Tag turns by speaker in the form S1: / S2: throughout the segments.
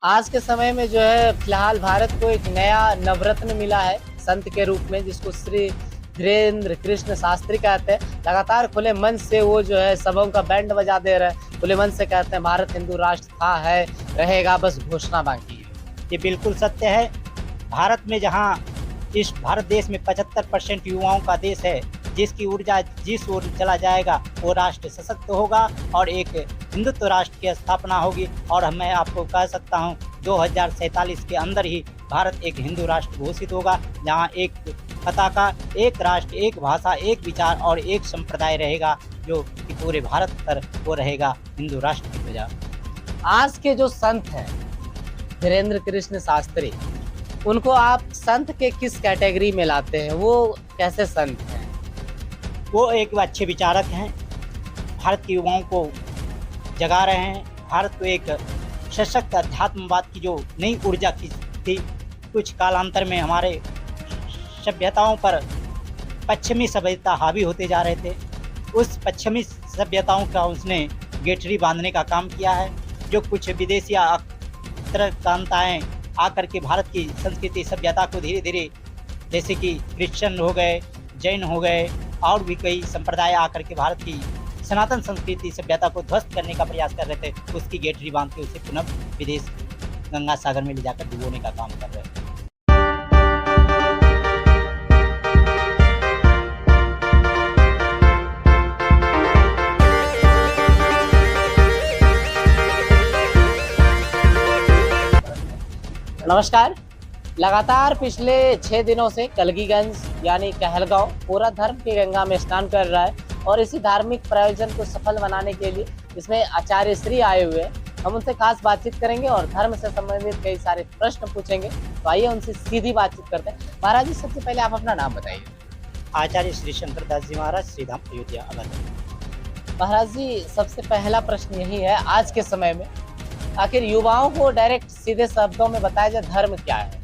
S1: आज के समय में जो है फिलहाल भारत को एक नया नवरत्न मिला है संत के रूप में, जिसको श्री धीरेन्द्र कृष्ण शास्त्री कहते हैं। लगातार खुले मन से वो जो है सबों का बैंड बजा दे रहे हैं। खुले मन से कहते हैं भारत हिंदू राष्ट्र था, है, रहेगा, बस घोषणा बाकी है।
S2: ये बिल्कुल सत्य है। भारत में जहाँ इस भारत देश में 75% युवाओं का देश है, जिसकी ऊर्जा जिस ओर चला जाएगा वो राष्ट्र सशक्त होगा और एक हिंदुत्व राष्ट्र की स्थापना होगी। और मैं आपको कह सकता हूँ 2047 के अंदर ही भारत एक हिंदू राष्ट्र घोषित होगा, जहाँ एक पताका, एक राष्ट्र, एक भाषा, एक विचार और एक संप्रदाय रहेगा, जो कि पूरे भारत पर वो रहेगा हिंदू राष्ट्र की वजह।
S1: आज के जो संत हैं धीरेन्द्र कृष्ण शास्त्री, उनको आप संत के किस कैटेगरी में लाते हैं? वो कैसे संत हैं?
S2: वो एक अच्छे विचारक हैं, भारत के युवाओं को जगा रहे हैं। भारत को एक सशक्त अध्यात्मवाद की जो नई ऊर्जा की थी, कुछ कालांतर में हमारे सभ्यताओं पर पश्चिमी सभ्यता हावी होते जा रहे थे। उस पश्चिमी सभ्यताओं का उसने गेठरी बांधने का काम किया है। जो कुछ विदेशी आक्रांताएँ आकर के भारत की संस्कृति सभ्यता को धीरे धीरे, जैसे कि क्रिश्चियन हो गए, जैन हो गए और भी कई संप्रदाय आकर के भारत की सनातन संस्कृति सभ्यता को ध्वस्त करने का प्रयास कर रहे थे, उसकी गेठरी बांध के उसे पुनः विदेश गंगा सागर में ले जाकर डुबोने का काम कर रहे थे।
S1: नमस्कार। लगातार पिछले 6 दिनों से कलगीगंज यानी कहलगांव पूरा धर्म की गंगा में स्नान कर रहा है और इसी धार्मिक प्रयोजन को सफल बनाने के लिए इसमें आचार्य श्री आए हुए हैं। हम उनसे खास बातचीत करेंगे और धर्म से संबंधित कई सारे प्रश्न पूछेंगे। तो आइए उनसे सीधी बातचीत करते हैं। महाराज जी, सबसे पहले आप अपना नाम बताइए।
S2: आचार्य श्री शंकर दास जी महाराज, श्रीधाम अयोध्या अवध।
S1: महाराज जी, सबसे पहला प्रश्न यही है, आज के समय में आखिर युवाओं को डायरेक्ट सीधे शब्दों में बताया जाए धर्म क्या है?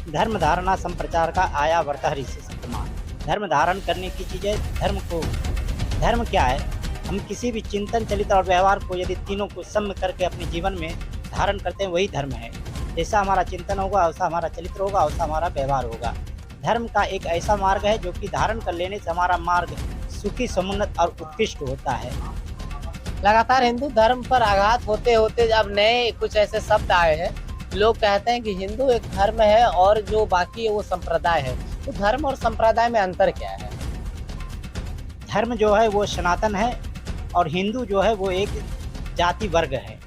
S2: धर्म धारणा संप्रचार का आया वर्ता ऋषि सतमान। धर्म धारण करने की चीज़ है। धर्म क्या है? हम किसी भी चिंतन चलित और व्यवहार को यदि तीनों को सम करके अपने जीवन में धारण करते हैं, वही धर्म है। जैसा हमारा चिंतन होगा वैसा हमारा चरित्र होगा, वैसा हमारा व्यवहार होगा। धर्म का एक ऐसा मार्ग है जो कि धारण कर लेने से हमारा मार्ग सुखी, समुन्नत और उत्कृष्ट होता है।
S1: लगातार हिंदू धर्म पर आघात होते होते अब नए कुछ ऐसे शब्द आए हैं। लोग कहते हैं कि हिंदू एक धर्म है और जो बाकी है वो संप्रदाय है। तो धर्म और संप्रदाय में अंतर क्या है?
S2: धर्म जो है वो सनातन है और हिंदू जो है वो एक जाति वर्ग है।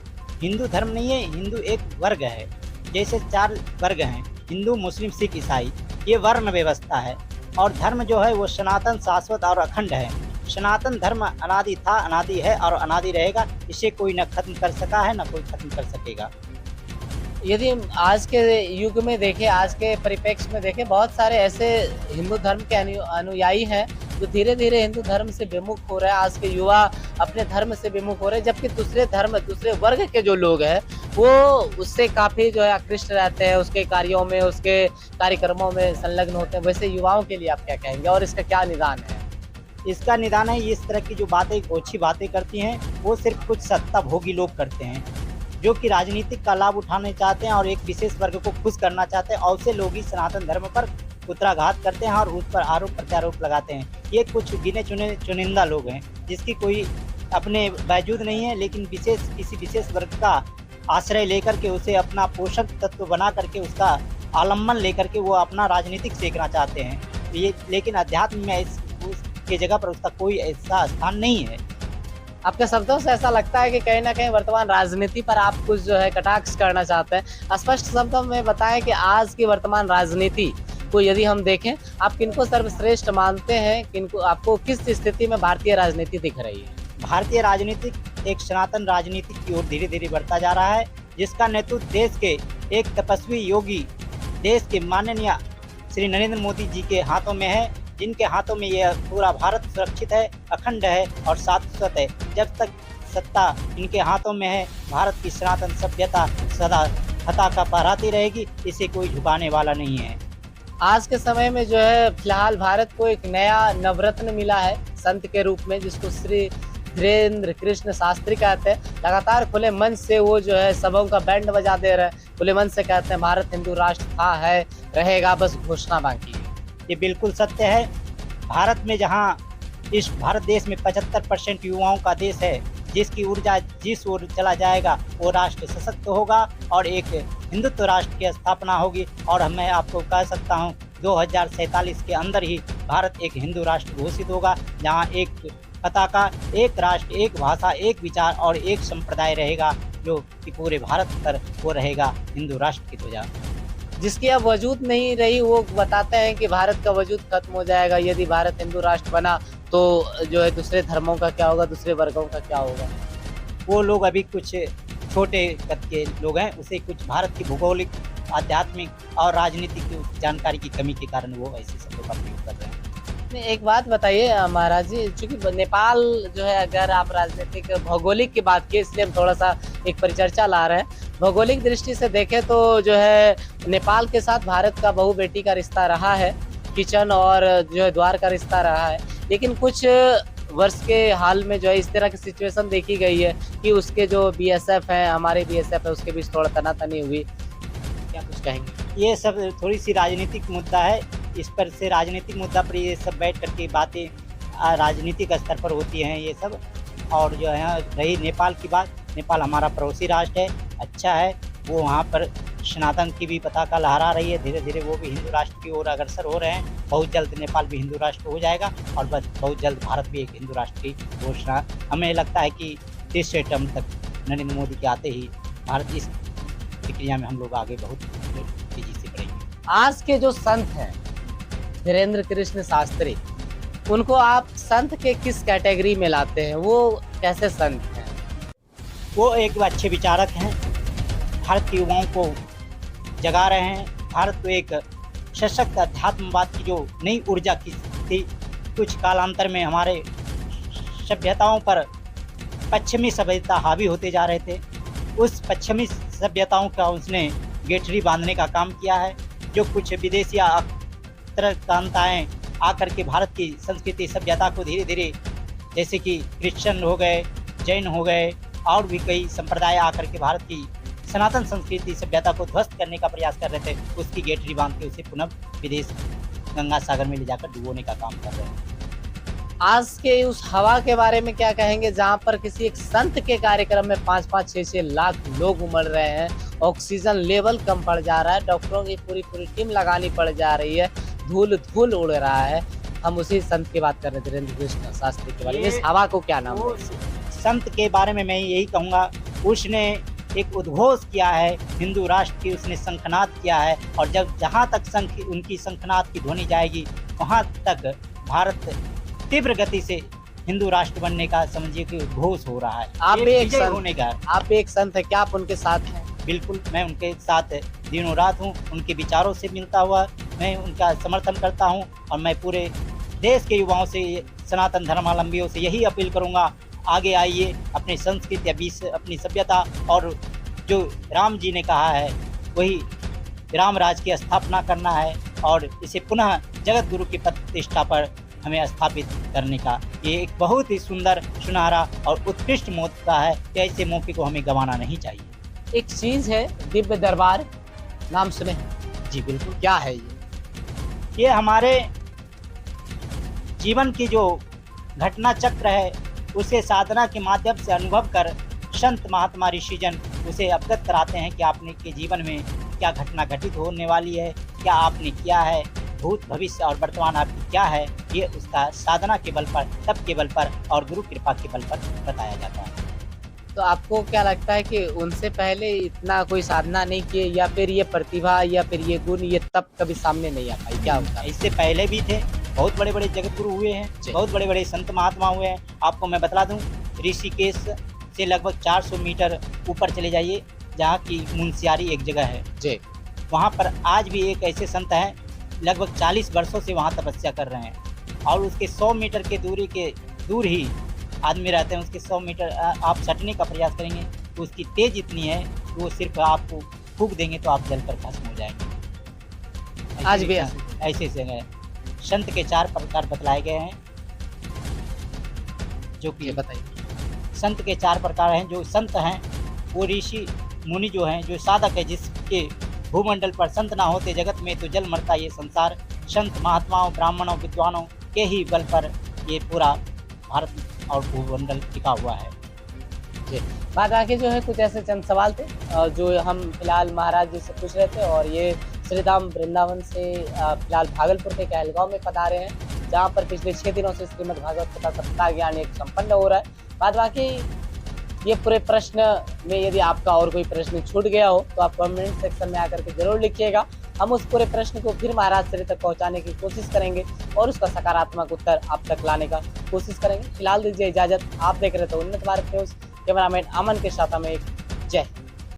S2: हिंदू धर्म नहीं है, हिंदू एक वर्ग है। जैसे 4 वर्ग हैं, हिंदू, मुस्लिम, सिख, ईसाई, ये वर्ण व्यवस्था है। और धर्म जो है वो सनातन, शाश्वत और अखंड है। सनातन धर्म अनादि था, अनादि है और अनादि रहेगा। इसे कोई न खत्म कर सका है, न कोई खत्म कर सकेगा।
S1: यदि आज के युग में देखें, आज के परिप्रेक्ष्य में देखें, बहुत सारे ऐसे हिंदू धर्म के अनुयायी हैं जो धीरे धीरे हिंदू धर्म से विमुख हो रहे हैं। आज के युवा अपने धर्म से विमुख हो रहे हैं, जबकि दूसरे वर्ग के जो लोग हैं वो उससे काफ़ी जो है आकृष्ट रहते हैं, उसके कार्यों में, उसके कार्यक्रमों में संलग्न होते हैं। वैसे युवाओं के लिए आप क्या कहेंगे और इसका क्या निदान है?
S2: इसका निदान है, इस तरह की जो बातें, ओछी बातें करती हैं, वो सिर्फ कुछ सत्ता भोगी लोग करते हैं, जो कि राजनीतिक का लाभ उठाने चाहते हैं और एक विशेष वर्ग को खुश करना चाहते हैं। और से लोग ही सनातन धर्म पर कुत्राघात करते हैं और उस पर आरोप प्रत्यारोप लगाते हैं। ये कुछ गिने चुनिंदा लोग हैं, जिसकी कोई अपने वजूद नहीं है, लेकिन किसी विशेष वर्ग का आश्रय लेकर के उसे अपना पोषक तत्व बना करके, उसका आलम्बन लेकर के वो अपना राजनीतिक सीखना चाहते हैं। ये लेकिन अध्यात्म में उसकी जगह पर उसका कोई ऐसा स्थान नहीं है।
S1: आपके शब्दों से ऐसा लगता है कि कहीं ना कहीं वर्तमान राजनीति पर आप कुछ जो है कटाक्ष करना चाहते हैं। स्पष्ट शब्दों में बताएं कि आज की वर्तमान राजनीति को यदि हम देखें, आप किनको सर्वश्रेष्ठ मानते हैं? किनको, आपको किस स्थिति में भारतीय राजनीति दिख रही है?
S2: भारतीय राजनीति एक सनातन राजनीति की ओर धीरे धीरे बढ़ता जा रहा है, जिसका नेतृत्व देश के एक तपस्वी योगी, देश के माननीय श्री नरेंद्र मोदी जी के हाथों में है, जिनके हाथों में यह पूरा भारत सुरक्षित है, अखंड है और शाश्वत है। जब तक सत्ता इनके हाथों में है, भारत की सनातन सभ्यता सदा पताका फहराती रहेगी। इसे कोई झुकाने वाला नहीं है।
S1: आज के समय में जो है फिलहाल भारत को एक नया नवरत्न मिला है संत के रूप में, जिसको श्री धीरेन्द्र कृष्ण शास्त्री कहते हैं, लगातार खुले मन से वो जो है सबों का बैंड बजा दे रहे हैं। खुले मन से कहते हैं भारत हिंदू राष्ट्र था, है, रहेगा, बस घोषणा बाकी है।
S2: ये बिल्कुल सत्य है। भारत में जहाँ इस भारत देश में 75% युवाओं का देश है, जिसकी ऊर्जा जिस ओर चला जाएगा वो राष्ट्र सशक्त होगा और एक हिंदुत्व राष्ट्र की स्थापना होगी। और मैं आपको कह सकता हूँ 2047 के अंदर ही भारत एक हिंदू राष्ट्र घोषित होगा, जहाँ एक पताका, एक राष्ट्र, एक भाषा, एक विचार और एक संप्रदाय रहेगा, जो कि पूरे भारत पर वो रहेगा हिंदू राष्ट्र की ध्वजा।
S1: जिसकी अब वजूद नहीं रही, वो बताते हैं कि भारत का वजूद खत्म हो जाएगा यदि भारत हिंदू राष्ट्र बना, तो जो है दूसरे धर्मों का क्या होगा, दूसरे वर्गों का क्या होगा।
S2: वो लोग अभी कुछ छोटे कद के लोग हैं, उसे कुछ भारत की भूगोलिक, आध्यात्मिक और राजनीतिक जानकारी की कमी के कारण वो ऐसे शब्दों का प्रयोग कर रहे हैं।
S1: एक बात बताइए महाराज जी, चूंकि नेपाल जो है, अगर आप राजनीतिक भौगोलिक की बात की, इसलिए हम थोड़ा सा एक परिचर्चा ला रहे हैं। भौगोलिक दृष्टि से देखें तो जो है नेपाल के साथ भारत का बहू बेटी का रिश्ता रहा है, किचन और जो है द्वार का रिश्ता रहा है। लेकिन कुछ वर्ष के हाल में जो है इस तरह की सिचुएशन देखी गई है कि उसके जो बीएसएफ हैं, हमारे बीएसएफ है, उसके बीच थोड़ा तनातनी हुई। क्या कुछ कहेंगे?
S2: ये सब थोड़ी सी राजनीतिक मुद्दा है। इस पर से राजनीतिक मुद्दा पर ये सब बैठ करके बातें राजनीतिक स्तर पर होती हैं ये सब। और जो है रही नेपाल की बात, नेपाल हमारा पड़ोसी राष्ट्र है, अच्छा है। वो वहाँ पर सनातन की भी पताका लहरा रही है, धीरे धीरे वो भी हिंदू राष्ट्र की ओर अग्रसर हो रहे हैं। बहुत जल्द नेपाल भी हिंदू राष्ट्र हो जाएगा और बस बहुत जल्द भारत भी एक हिंदू राष्ट्र की घोषणा, हमें लगता है कि तीसरे टर्म तक नरेंद्र मोदी के आते ही भारत इस प्रक्रिया में हम लोग आगे बहुत तेजी से बढ़ेंगे।
S1: आज के जो संत हैं धीरेन्द्र कृष्ण शास्त्री, उनको आप संत के किस कैटेगरी में लाते हैं? वो कैसे संत हैं?
S2: वो एक अच्छे विचारक हैं, भारत के युवाओं को जगा रहे हैं। भारत को एक सशक्त अध्यात्मवाद की जो नई ऊर्जा की थी, कुछ कालांतर में हमारे सभ्यताओं पर पश्चिमी सभ्यता हावी होते जा रहे थे, उस पश्चिमी सभ्यताओं का उसने गेठरी बांधने का काम किया है। जो कुछ विदेशी आक्रांताएँ आकर के भारत की संस्कृति सभ्यता को धीरे धीरे, जैसे कि क्रिश्चियन हो गए, जैन हो गए और भी कई संप्रदाय आकर के भारत की सनातन संस्कृति सभ्यता को ध्वस्त करने का प्रयास कर रहे थे, उसकी गेठरी बांध के उसे पुनः विदेश गंगा सागर में ले जाकर डुबोने का काम कर रहे हैं।
S1: आज के उस हवा के बारे में क्या कहेंगे, जहाँ पर किसी एक संत के कार्यक्रम में 5-5, 6-6 लाख लोग उमड़ रहे हैं, ऑक्सीजन लेवल कम पड़ जा रहा है, डॉक्टरों की पूरी टीम लगानी पड़ जा रही है, धूल उड़ रहा है। हम उसी संत की बात कर रहे थे, धीरेन्द्र कृष्ण शास्त्री के बारे में। इस हवा को क्या नाम है?
S2: संत के बारे में मैं यही कहूँगा, उसने एक उद्घोष किया है हिंदू राष्ट्र की, उसने शंखनाद किया है। और जब जहाँ तक उनकी शंखनाद की ध्वनि जाएगी, वहाँ तक भारत तीव्र गति से हिंदू राष्ट्र बनने का समझिए कि उद्घोष हो रहा है।
S1: आप भी एक संत
S2: होने का,
S1: आप भी एक संत है, क्या आप उनके साथ हैं?
S2: बिल्कुल, मैं उनके साथ दिनों रात हूँ, उनके विचारों से मिलता हुआ मैं उनका समर्थन करता हूँ। और मैं पूरे देश के युवाओं से, सनातन धर्मावलंबियों से यही अपील करूँगा, आगे आइए, अपनी संस्कृति, अपनी सभ्यता और जो राम जी ने कहा है वही राम राज की स्थापना करना है और इसे पुनः जगत गुरु की प्रतिष्ठा पर हमें स्थापित करने का ये एक बहुत ही सुंदर, सुनहरा और उत्कृष्ट मौका है कि ऐसे मौके को हमें गंवाना नहीं चाहिए।
S1: एक चीज़ है दिव्य दरबार, नाम सुने?
S2: जी बिल्कुल।
S1: क्या है ये?
S2: ये हमारे जीवन की जो घटना चक्र है उसे साधना के माध्यम से अनुभव कर संत महात्मा ऋषिजन उसे अवगत कराते हैं कि आपने के जीवन में क्या घटना घटित होने वाली है, क्या आपने किया है, भूत भविष्य और वर्तमान आपकी क्या है। ये उसका साधना के बल पर, तप के बल पर और गुरु कृपा के बल पर बताया जाता है।
S1: तो आपको क्या लगता है कि उनसे पहले इतना कोई साधना नहीं किए, या फिर ये प्रतिभा या फिर ये गुण, ये तप कभी सामने नहीं आ पाई? क्या होता है?
S2: इससे पहले भी थे, बहुत बड़े बड़े जगत गुरु हुए हैं, बहुत बड़े बड़े संत महात्मा हुए हैं। आपको मैं बता दूं, ऋषिकेश से लगभग 400 मीटर ऊपर चले जाइए, जहाँ की मुंशियारी एक जगह है जी, वहाँ पर आज भी एक ऐसे संत हैं, लगभग 40 वर्षों से वहाँ तपस्या कर रहे हैं। और उसके 100 मीटर के दूर ही आदमी रहते हैं। उसके 100 मीटर आप सटने का प्रयास करेंगे तो उसकी तेज इतनी है कि वो सिर्फ आपको फूंक देंगे तो आप जलकर भस्म हो जाएंगे।
S1: आज भी
S2: ऐसे जगह संत के 4 प्रकार बतलाए गए हैं, जो कि
S1: बताइए।
S2: संत के 4 प्रकार हैं। जो संत हैं वो ऋषि मुनि जो हैं, जो साधक है, जिसके भूमंडल पर संत ना होते जगत में तो जल मरता ये संसार। संत महात्माओं, ब्राह्मणों, विद्वानों के ही बल पर ये पूरा भारत और भूमंडल टिका हुआ है।
S1: जी, बात आगे जो है कुछ ऐसे चंद सवाल थे जो हम फिलहाल महाराज जी से पूछ रहे थे, और ये श्री धाम वृंदावन से फिलहाल भागलपुर के कहलगांव में पधारे हैं, जहाँ पर पिछले 6 दिनों से श्रीमद् भागवत कथा सप्ताह ज्ञान एक संपन्न हो रहा है। बाद बाकी ये पूरे प्रश्न में यदि आपका और कोई प्रश्न छूट गया हो तो आप कमेंट सेक्शन में आकर के जरूर लिखिएगा। हम उस पूरे प्रश्न को फिर महाराज श्री तक पहुंचाने की कोशिश करेंगे और उसका सकारात्मक उत्तर आप तक लाने का कोशिश करेंगे। फिलहाल दीजिए इजाजत। आप देख रहे थे उन्नत भारत न्यूज। कैमरामैन अमन के साथ में एक जय।